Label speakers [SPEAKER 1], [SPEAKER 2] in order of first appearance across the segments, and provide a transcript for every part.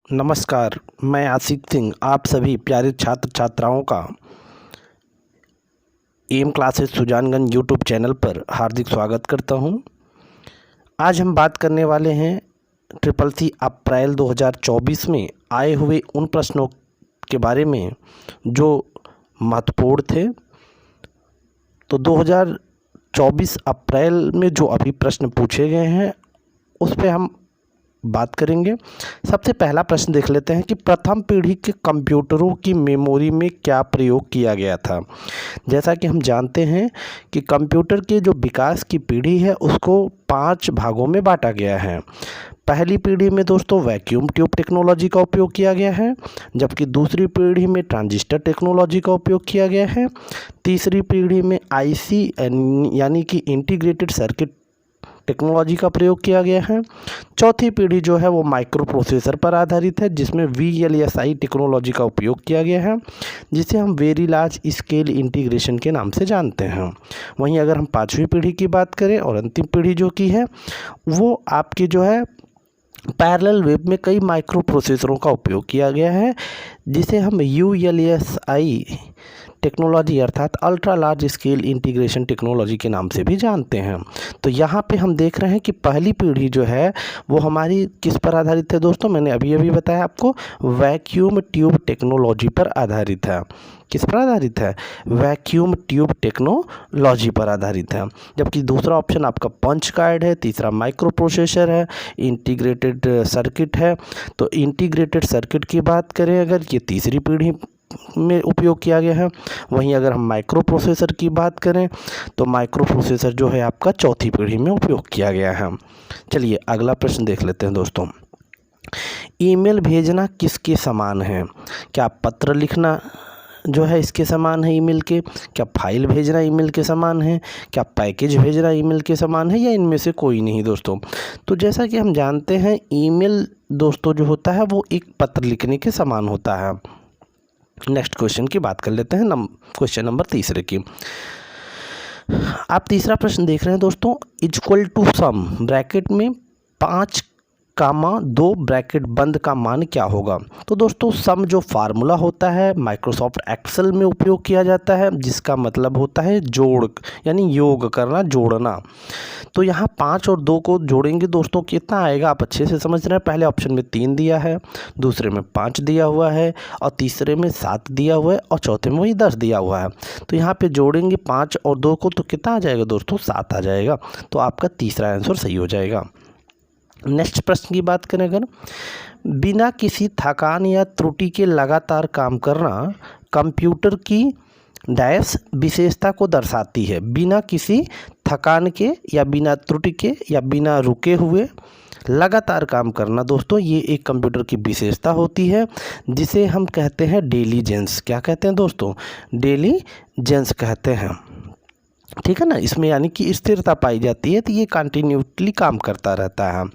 [SPEAKER 1] नमस्कार, मैं आशिक सिंह आप सभी प्यारे छात्र छात्राओं का M classes Sujanganj YouTube channel पर हार्दिक स्वागत करता हूं। आज हम बात करने वाले हैं ट्रिपल सी अप्रैल 2024 में आए हुए उन प्रश्नों के बारे में जो महत्वपूर्ण थे। तो 2024 अप्रैल में जो अभी प्रश्न पूछे गए हैं उस पर हम बात करेंगे। सबसे पहला प्रश्न देख लेते हैं कि प्रथम पीढ़ी के कंप्यूटरों की मेमोरी में क्या प्रयोग किया गया था। जैसा कि हम जानते हैं कि कंप्यूटर के जो विकास की पीढ़ी है उसको 5 भागों में बांटा गया है। पहली पीढ़ी में दोस्तों वैक्यूम ट्यूब टेक्नोलॉजी का उपयोग किया गया है, जबकि दूसरी पीढ़ी में ट्रांजिस्टर टेक्नोलॉजी का उपयोग किया गया है। तीसरी पीढ़ी में आईसी यानी कि इंटीग्रेटेड सर्किट टेक्नोलॉजी का प्रयोग किया गया है। चौथी पीढ़ी जो है वो माइक्रो प्रोसेसर पर आधारित है, जिसमें VLSI टेक्नोलॉजी का उपयोग किया गया है, जिसे हम वेरी लार्ज स्केल इंटीग्रेशन के नाम से जानते हैं। वहीं अगर हम पाँचवीं पीढ़ी की बात करें और अंतिम पीढ़ी जो की है वो आपकी जो है पैरेलल वेब में कई माइक्रो प्रोसेसरों का उपयोग किया गया है, जिसे हम ULSI टेक्नोलॉजी अर्थात ultra large scale integration technology के नाम से भी जानते हैं। तो यहाँ पे हम देख रहे हैं कि पहली पीढ़ी जो है वो हमारी किस पर आधारित है दोस्तों, मैंने अभी बताया आपको, वैक्यूम ट्यूब टेक्नोलॉजी पर आधारित है। किस पर आधारित है? वैक्यूम ट्यूब टेक्नोलॉजी पर आधारित है। जबकि दूसरा ऑप्शन आपका पंच कार्ड है, तीसरा माइक्रो प्रोसेसर है, इंटीग्रेटेड सर्किट है। तो इंटीग्रेटेड सर्किट की बात करें अगर, ये तीसरी पीढ़ी में उपयोग किया गया है। वहीं अगर हम माइक्रो प्रोसेसर की बात करें तो माइक्रो प्रोसेसर जो है आपका चौथी पीढ़ी में उपयोग किया गया है। चलिए अगला प्रश्न देख लेते हैं दोस्तों। ईमेल भेजना किसके समान है? क्या पत्र लिखना जो है इसके समान है ईमेल के? क्या फाइल भेजना ईमेल के समान है? क्या पैकेज भेजना ईमेल के समान है, या इनमें से कोई नहीं दोस्तों? तो जैसा कि हम जानते हैं ईमेल दोस्तों जो होता है वो एक पत्र लिखने के समान होता है। नेक्स्ट क्वेश्चन की बात कर लेते हैं, क्वेश्चन नंबर तीसरे की। आप तीसरा प्रश्न देख रहे हैं दोस्तों, इक्वल टू सम ब्रैकेट में 5, 2 ब्रैकेट बंद का मान क्या होगा? तो दोस्तों सम जो फार्मूला होता है माइक्रोसॉफ्ट एक्सेल में उपयोग किया जाता है, जिसका मतलब होता है जोड़ यानी योग करना, जोड़ना। तो यहाँ 5 और 2 को जोड़ेंगे दोस्तों, कितना आएगा आप अच्छे से समझ रहे हैं। पहले ऑप्शन में 3 दिया है, दूसरे में 5 दिया हुआ है, और तीसरे में 7 दिया हुआ है, और चौथे में वही 10 दिया हुआ है। तो यहाँ पे जोड़ेंगे 5 और 2 को, तो कितना आ जाएगा दोस्तों? 7 आ जाएगा। तो आपका तीसरा आंसर सही हो जाएगा। नेक्स्ट प्रश्न की बात करें अगर, बिना किसी थकान या त्रुटि के लगातार काम करना कंप्यूटर की डैश विशेषता को दर्शाती है। बिना किसी थकान के या बिना त्रुटि के या बिना रुके हुए लगातार काम करना दोस्तों, ये एक कंप्यूटर की विशेषता होती है, जिसे हम कहते हैं डेलीजेंस। क्या कहते हैं दोस्तों? डेलीजेंस कहते हैं। ठीक है ना, इसमें यानी कि स्थिरता पाई जाती है, तो ये कंटिन्यूसली काम करता रहता है।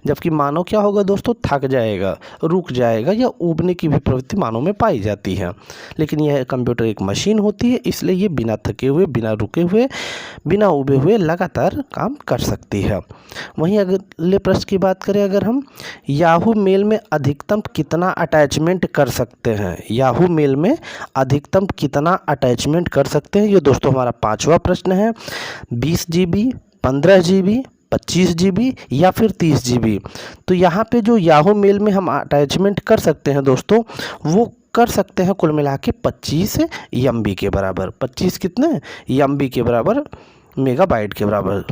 [SPEAKER 1] जबकि मानव क्या होगा दोस्तों? थक जाएगा, रुक जाएगा, या ऊबने की भी प्रवृत्ति मानव में पाई जाती है। लेकिन यह कंप्यूटर एक मशीन होती है, इसलिए ये बिना थके हुए, बिना रुके हुए, बिना उबे हुए लगातार काम कर सकती है। वहीं अगले प्रश्न की बात करें अगर हम, याहू मेल में अधिकतम कितना अटैचमेंट कर सकते हैं? याहू मेल में अधिकतम कितना अटैचमेंट कर सकते हैं, ये दोस्तों हमारा 5वां प्रश्न है। 20 GB, 15 GB, 25 GB या फिर 30 GB? तो यहाँ पे जो याहू मेल में हम अटैचमेंट कर सकते हैं दोस्तों, वो कर सकते हैं कुल मिला के 25 MB के बराबर। 25 कितने MB के बराबर, मेगाबाइट के बराबर।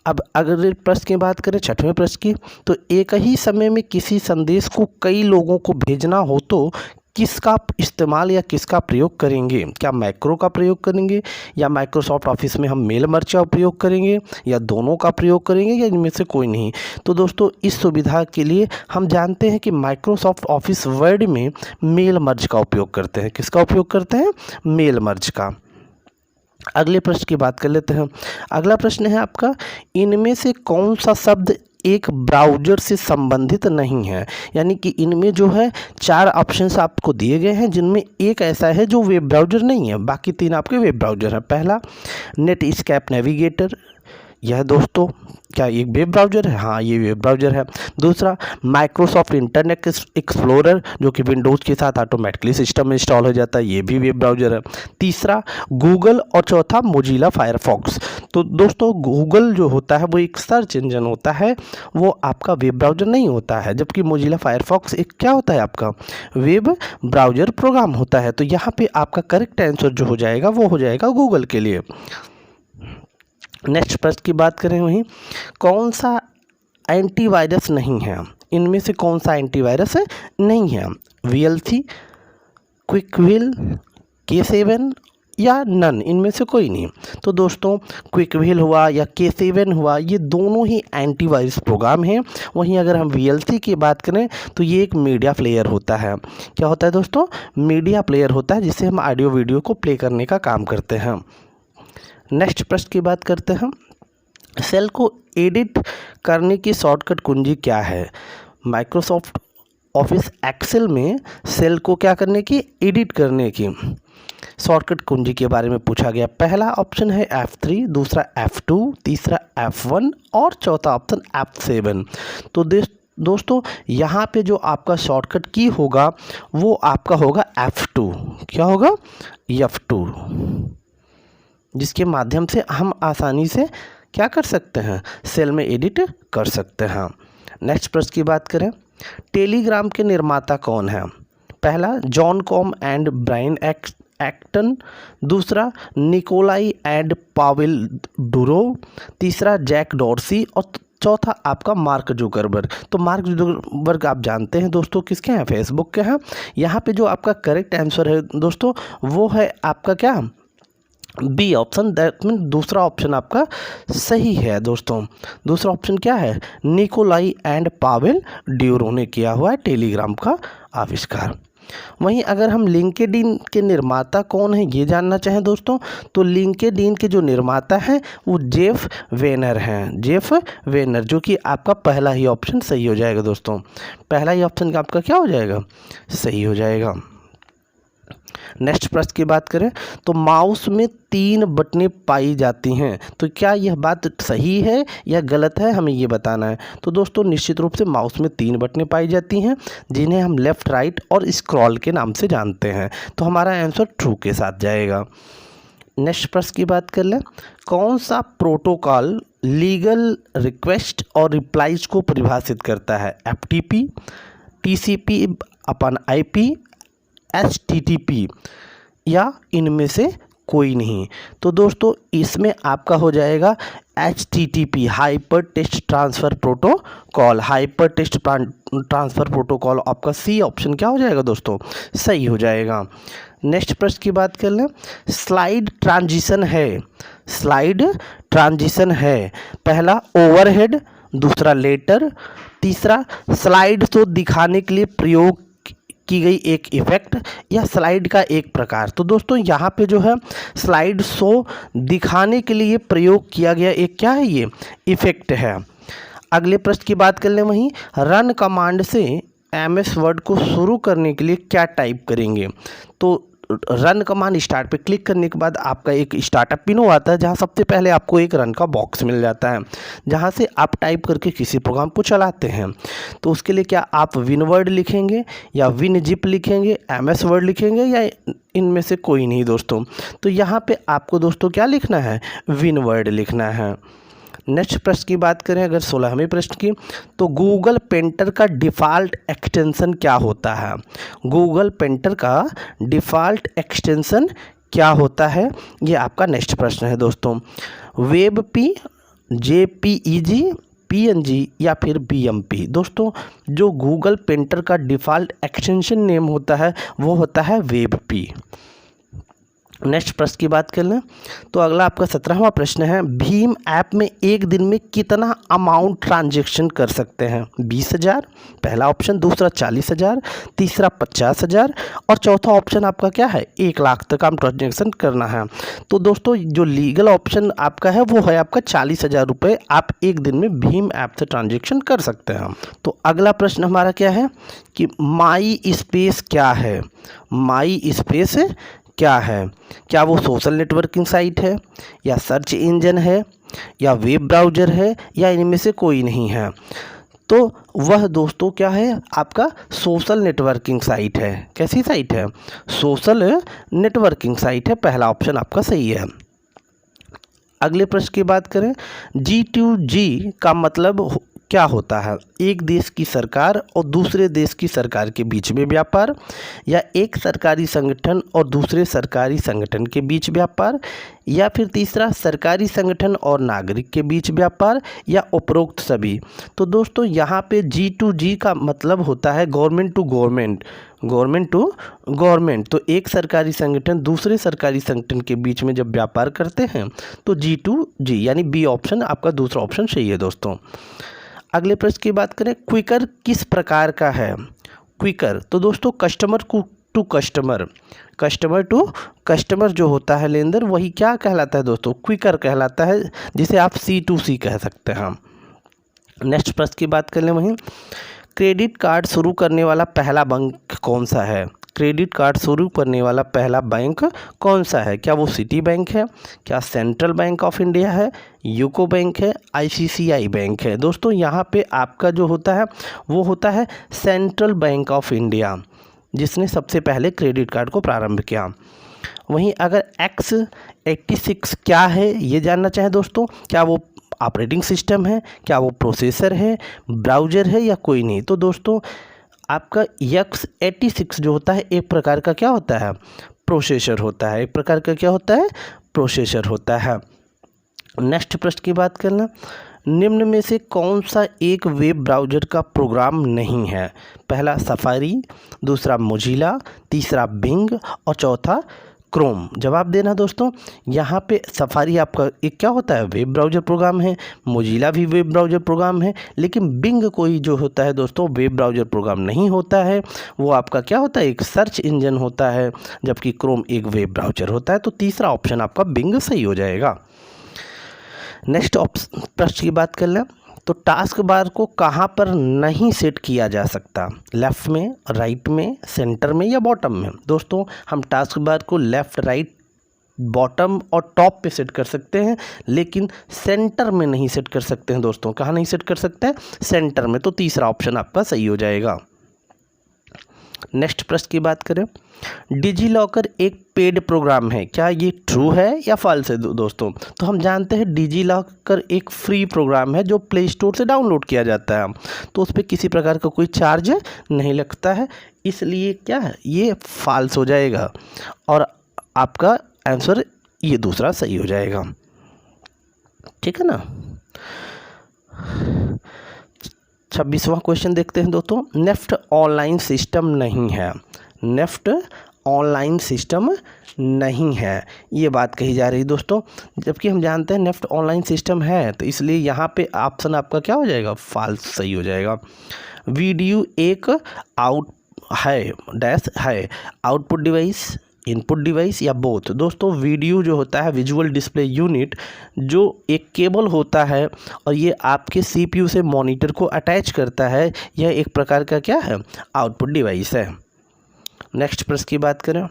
[SPEAKER 1] अब अगर प्रश्न की बात करें, 6वें प्रश्न की, तो एक ही समय में किसी संदेश को कई लोगों को भेजना हो तो किसका इस्तेमाल या किसका प्रयोग करेंगे? क्या मैक्रो का प्रयोग करेंगे, या माइक्रोसॉफ्ट ऑफिस में हम मेल मर्ज का उपयोग करेंगे, या दोनों का प्रयोग करेंगे, या इनमें से कोई नहीं? तो दोस्तों इस सुविधा के लिए हम जानते हैं कि माइक्रोसॉफ्ट ऑफिस वर्ड में मेल मर्ज का उपयोग करते हैं। किसका उपयोग करते हैं? मेल मर्ज का। अगले प्रश्न की बात कर लेते हैं। अगला प्रश्न है आपका, इनमें से कौन सा शब्द एक ब्राउज़र से संबंधित नहीं है? यानी कि इनमें जो है 4 ऑप्शंस आपको दिए गए हैं, जिनमें एक ऐसा है जो वेब ब्राउज़र नहीं है, बाकी 3 आपके वेब ब्राउज़र हैं। पहला नेटस्केप नेविगेटर, यह दोस्तों क्या एक वेब ब्राउज़र है? हाँ, ये वेब ब्राउज़र है। दूसरा माइक्रोसॉफ्ट इंटरनेट एक्सप्लोरर जो कि विंडोज़ के साथ ऑटोमेटिकली सिस्टम में इंस्टॉल हो जाता है, ये भी वेब ब्राउज़र है। तीसरा गूगल और चौथा मोजिला फायरफॉक्स। तो दोस्तों गूगल जो होता है वो एक सर्च इंजन होता है, वो आपका वेब ब्राउज़र नहीं होता है, जबकि मोजिला फायरफॉक्स एक क्या होता है आपका वेब ब्राउज़र प्रोग्राम होता है। तो यहाँ पे आपका करेक्ट आंसर जो हो जाएगा वो हो जाएगा गूगल के लिए। नेक्स्ट प्रश्न की बात करें वहीं कौन सा एंटीवायरस नहीं है? इनमें से कौन सा एंटीवायरस नहीं है? VLC, क्विकविल, K7 या नन, इनमें से कोई नहीं। तो दोस्तों क्विकविल हुआ या K7 हुआ, ये दोनों ही एंटीवायरस प्रोग्राम हैं। वहीं अगर हम VLC की बात करें तो ये एक मीडिया प्लेयर होता है। क्या होता है दोस्तों? मीडिया प्लेयर होता है, जिससे हम ऑडियो वीडियो को प्ले करने का काम करते हैं। नेक्स्ट प्रश्न की बात करते हैं, सेल को एडिट करने की शॉर्टकट कुंजी क्या है? माइक्रोसॉफ्ट ऑफिस एक्सेल में सेल को क्या करने की, एडिट करने की शॉर्टकट कुंजी के बारे में पूछा गया। पहला ऑप्शन है F3, दूसरा F2, तीसरा F1 और चौथा ऑप्शन F7। तो दोस्तों यहाँ पे जो आपका शॉर्टकट की होगा वो आपका होगा F2। क्या होगा? F2, जिसके माध्यम से हम आसानी से क्या कर सकते हैं, सेल में एडिट कर सकते हैं। नेक्स्ट प्रश्न की बात करें, टेलीग्राम के निर्माता कौन है? पहला John Koum and Brian Acton, दूसरा निकोलाई एंड पावेल डुरो, तीसरा जैक डॉर्सी और चौथा आपका मार्क जुकरबर्ग। तो मार्क जुकरबर्ग आप जानते हैं दोस्तों किसके हैं, फेसबुक के हैं। यहाँ पे जो आपका करेक्ट आंसर है दोस्तों वो है आपका क्या, बी ऑप्शन, दैट मीन दूसरा ऑप्शन आपका सही है दोस्तों। दूसरा ऑप्शन क्या है, निकोलाई एंड पावेल ड्यूरो ने किया हुआ है टेलीग्राम का आविष्कार। वहीं अगर हम लिंक्डइन के निर्माता कौन है ये जानना चाहें दोस्तों, तो लिंक्डइन के जो निर्माता हैं वो जेफ वेनर हैं। जेफ वेनर, जो कि आपका पहला ही ऑप्शन सही हो जाएगा दोस्तों। पहला ही ऑप्शन का आपका क्या हो जाएगा, सही हो जाएगा। नेक्स्ट प्रश्न की बात करें तो माउस में 3 बटनें पाई जाती हैं, तो क्या यह बात सही है या गलत है, हमें ये बताना है। तो दोस्तों निश्चित रूप से माउस में 3 बटनें पाई जाती हैं, जिन्हें हम लेफ़्ट, राइट और स्क्रॉल के नाम से जानते हैं। तो हमारा आंसर ट्रू के साथ जाएगा। नेक्स्ट प्रश्न की बात कर लें, कौन सा प्रोटोकॉल लीगल रिक्वेस्ट और रिप्लाइज को परिभाषित करता है? FTP, TCP/IP, HTTP या इनमें से कोई नहीं। तो दोस्तों इसमें आपका हो जाएगा HTTP, hyper text transfer protocol. Hyper text transfer protocol आपका सी ऑप्शन क्या हो जाएगा दोस्तों, सही हो जाएगा। नेक्स्ट प्रश्न की बात कर लें, स्लाइड ट्रांजिशन है, स्लाइड ट्रांजिशन है, पहला ओवरहेड, दूसरा लेटर, तीसरा स्लाइड शो दिखाने के लिए प्रयोग की गई एक इफ़ेक्ट या स्लाइड का एक प्रकार। तो दोस्तों यहाँ पे जो है स्लाइड शो दिखाने के लिए प्रयोग किया गया एक क्या है, ये इफ़ेक्ट है। अगले प्रश्न की बात कर लें, वहीं रन कमांड से MS वर्ड को शुरू करने के लिए क्या टाइप करेंगे? तो रन कमांड स्टार्ट पे क्लिक करने के बाद आपका एक स्टार्टअप मेनू आता है, जहाँ सबसे पहले आपको एक रन का बॉक्स मिल जाता है, जहाँ से आप टाइप करके किसी प्रोग्राम को चलाते हैं। तो उसके लिए क्या आप विनवर्ड लिखेंगे या विनजिप लिखेंगे, MS वर्ड लिखेंगे या इनमें से कोई नहीं दोस्तों। तो यहाँ पे आपको दोस्तों क्या लिखना है, विनवर्ड लिखना है। नेक्स्ट प्रश्न की बात करें अगर 16वें प्रश्न की, तो गूगल पेंटर का डिफ़ॉल्ट एक्सटेंशन क्या होता है? गूगल पेंटर का डिफ़ॉल्ट एक्सटेंशन क्या होता है, ये आपका नेक्स्ट प्रश्न है दोस्तों। WebP, JPEG, PNG या फिर BMP। दोस्तों जो गूगल पेंटर का डिफ़ॉल्ट एक्सटेंशन नेम होता है वो होता है WebP। नेक्स्ट प्रश्न की बात कर लें तो अगला आपका 17वां प्रश्न है, भीम ऐप में एक दिन में कितना अमाउंट ट्रांजैक्शन कर सकते हैं? 20,000 पहला ऑप्शन, दूसरा 40,000, तीसरा 50,000 और चौथा ऑप्शन आपका क्या है, 1 लाख तक हम ट्रांजैक्शन करना है। तो दोस्तों जो लीगल ऑप्शन आपका है वो है आपका 40,000 रुपये आप एक दिन में भीम ऐप से ट्रांजैक्शन कर सकते हैं। तो अगला प्रश्न हमारा क्या है कि माई स्पेस क्या है? माई स्पेस क्या है? क्या वो सोशल नेटवर्किंग साइट है या सर्च इंजन है या वेब ब्राउज़र है या इनमें से कोई नहीं है, तो वह दोस्तों क्या है, आपका सोशल नेटवर्किंग साइट है। कैसी साइट है? सोशल नेटवर्किंग साइट है। पहला ऑप्शन आपका सही है। अगले प्रश्न की बात करें, G2G का मतलब क्या होता है? एक देश की सरकार और दूसरे देश की सरकार के बीच में व्यापार, या एक सरकारी संगठन और दूसरे सरकारी संगठन के बीच व्यापार, या फिर तीसरा सरकारी संगठन और नागरिक के बीच व्यापार, या उपरोक्त सभी। तो दोस्तों यहाँ पे G2G का मतलब होता है government to government, government to government. तो एक सरकारी संगठन दूसरे सरकारी संगठन के बीच में जब व्यापार करते हैं तो G2G, यानी बी ऑप्शन आपका दूसरा ऑप्शन सही है दोस्तों। अगले प्रश्न की बात करें, क्विकर किस प्रकार का है? क्विकर तो दोस्तों customer to customer, customer to customer जो होता है लेन देन, वही क्या कहलाता है दोस्तों? क्विकर कहलाता है, जिसे आप C2C कह सकते हैं। नेक्स्ट प्रश्न की बात कर लें वहीं, क्रेडिट कार्ड शुरू करने वाला पहला बैंक कौन सा है? क्रेडिट कार्ड शुरू करने वाला पहला बैंक कौन सा है? क्या वो सिटी बैंक है, क्या सेंट्रल बैंक ऑफ इंडिया है, यूको बैंक है, ICICI बैंक है? दोस्तों यहाँ पे आपका जो होता है वो होता है सेंट्रल बैंक ऑफ इंडिया, जिसने सबसे पहले क्रेडिट कार्ड को प्रारंभ किया। वहीं अगर X86 क्या है ये जानना चाहें दोस्तों, क्या वो ऑपरेटिंग सिस्टम है, क्या वो प्रोसेसर है, ब्राउज़र है, या कोई नहीं? तो दोस्तों आपका X86 जो होता है एक प्रकार का क्या होता है? प्रोसेसर होता है। एक प्रकार का क्या होता है? प्रोसेसर होता है। नेक्स्ट प्रश्न की बात करना, निम्न में से कौन सा एक वेब ब्राउज़र का प्रोग्राम नहीं है? पहला सफारी, दूसरा मोजिला, तीसरा बिंग और चौथा क्रोम। जवाब देना दोस्तों, यहाँ पे सफारी आपका एक क्या होता है? वेब ब्राउज़र प्रोग्राम है। मोजिला भी वेब ब्राउज़र प्रोग्राम है, लेकिन बिंग कोई जो होता है दोस्तों वेब ब्राउज़र प्रोग्राम नहीं होता है, वो आपका क्या होता है? एक सर्च इंजन होता है, जबकि क्रोम एक वेब ब्राउज़र होता है। तो तीसरा ऑप्शन आपका बिंग सही हो जाएगा। नेक्स्ट प्रश्न की बात कर लें, तो टास्क बार को कहाँ पर नहीं सेट किया जा सकता? लेफ़्ट में, राइट में, सेंटर में, या बॉटम में? दोस्तों हम टास्क बार को लेफ़्ट, राइट, बॉटम और टॉप पे सेट कर सकते हैं, लेकिन सेंटर में नहीं सेट कर सकते हैं दोस्तों। कहाँ नहीं सेट कर सकते हैं? सेंटर में। तो तीसरा ऑप्शन आपका सही हो जाएगा। नेक्स्ट प्रश्न की बात करें, डिजी लॉकर एक पेड प्रोग्राम है, क्या ये ट्रू है या फॉल्स है दोस्तों? तो हम जानते हैं डिजी लॉकर एक फ्री प्रोग्राम है जो प्ले स्टोर से डाउनलोड किया जाता है, तो उस पर किसी प्रकार का कोई चार्ज नहीं लगता है, इसलिए क्या है ये फॉल्स हो जाएगा और आपका आंसर ये दूसरा सही हो जाएगा। ठीक है ना। 26वां क्वेश्चन देखते हैं दोस्तों, नेफ्ट ऑनलाइन सिस्टम नहीं है। नेफ्ट ऑनलाइन सिस्टम नहीं है, ये बात कही जा रही है दोस्तों, जबकि हम जानते हैं नेफ्ट ऑनलाइन सिस्टम है, तो इसलिए यहाँ पे ऑप्शन आपका क्या हो जाएगा? फॉल्स सही हो जाएगा। वीडियो एक आउट है डैश है, आउटपुट डिवाइस, इनपुट डिवाइस या बोथ? दोस्तों वीडियो जो होता है विजुअल डिस्प्ले यूनिट, जो एक केबल होता है और ये आपके CPU से मॉनिटर को अटैच करता है, यह एक प्रकार का क्या है? आउटपुट डिवाइस है। नेक्स्ट प्रश्न की बात करें,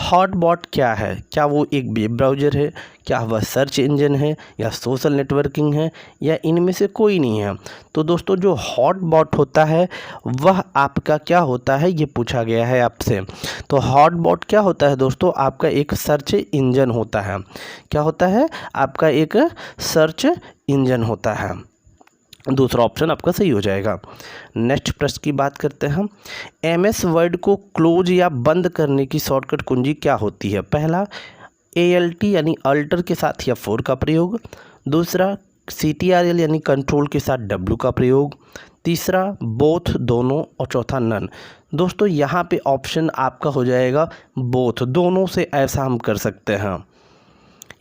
[SPEAKER 1] हॉटबॉट क्या है? क्या वो एक वेब ब्राउज़र है, क्या वह सर्च इंजन है, या सोशल नेटवर्किंग है, या इनमें से कोई नहीं है? तो दोस्तों जो हॉटबॉट होता है वह आपका क्या होता है, ये पूछा गया है आपसे। तो हॉटबॉट क्या होता है दोस्तों? आपका एक सर्च इंजन होता है। क्या होता है? आपका एक सर्च इंजन होता है। दूसरा ऑप्शन आपका सही हो जाएगा। नेक्स्ट प्रश्न की बात करते हैं हम, MS वर्ड को क्लोज या बंद करने की शॉर्टकट कुंजी क्या होती है? पहला ALT यानी अल्टर के साथ F4 का प्रयोग, दूसरा CTRL यानी कंट्रोल के साथ W का प्रयोग, तीसरा बोथ दोनों, और चौथा नन। दोस्तों यहाँ पे ऑप्शन आपका हो जाएगा बोथ, दोनों से ऐसा हम कर सकते हैं,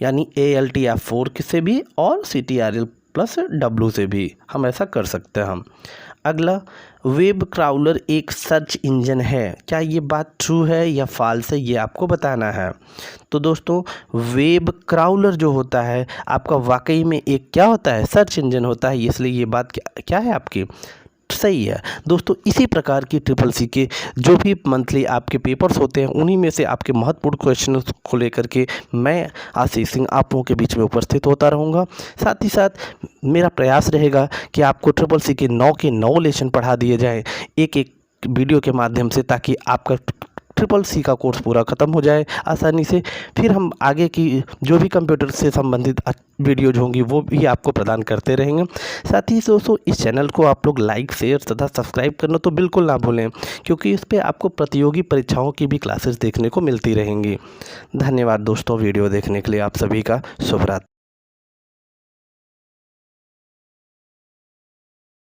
[SPEAKER 1] यानी ALT F4 से भी और CTRL प्लस W से भी हम ऐसा कर सकते हैं। अगला, वेब क्राउलर एक सर्च इंजन है, क्या ये बात ट्रू है या फॉल्स है, ये आपको बताना है। तो दोस्तों वेब क्राउलर जो होता है आपका वाकई में एक क्या होता है? सर्च इंजन होता है, इसलिए ये बात क्या है आपकी? सही है दोस्तों। इसी प्रकार की ट्रिपल सी के जो भी मंथली आपके पेपर्स होते हैं उन्हीं में से आपके महत्वपूर्ण क्वेश्चन को लेकर के मैं आशीष सिंह आप लोगों के बीच में उपस्थित होता रहूँगा। साथ ही साथ मेरा प्रयास रहेगा कि आपको ट्रिपल सी के 9 लेसन पढ़ा दिए जाएँ एक एक वीडियो के माध्यम से, ताकि आपका ट्रिपल सी का कोर्स पूरा ख़त्म हो जाए आसानी से। फिर हम आगे की जो भी कंप्यूटर से संबंधित वीडियोज होंगी वो भी आपको प्रदान करते रहेंगे। साथ ही दोस्तों इस चैनल को आप लोग लाइक शेयर तथा सब्सक्राइब करना तो बिल्कुल ना भूलें, क्योंकि इस पर आपको प्रतियोगी परीक्षाओं की भी क्लासेस देखने को मिलती रहेंगी। धन्यवाद दोस्तों वीडियो देखने के लिए, आप सभी का शुभ रात्रि।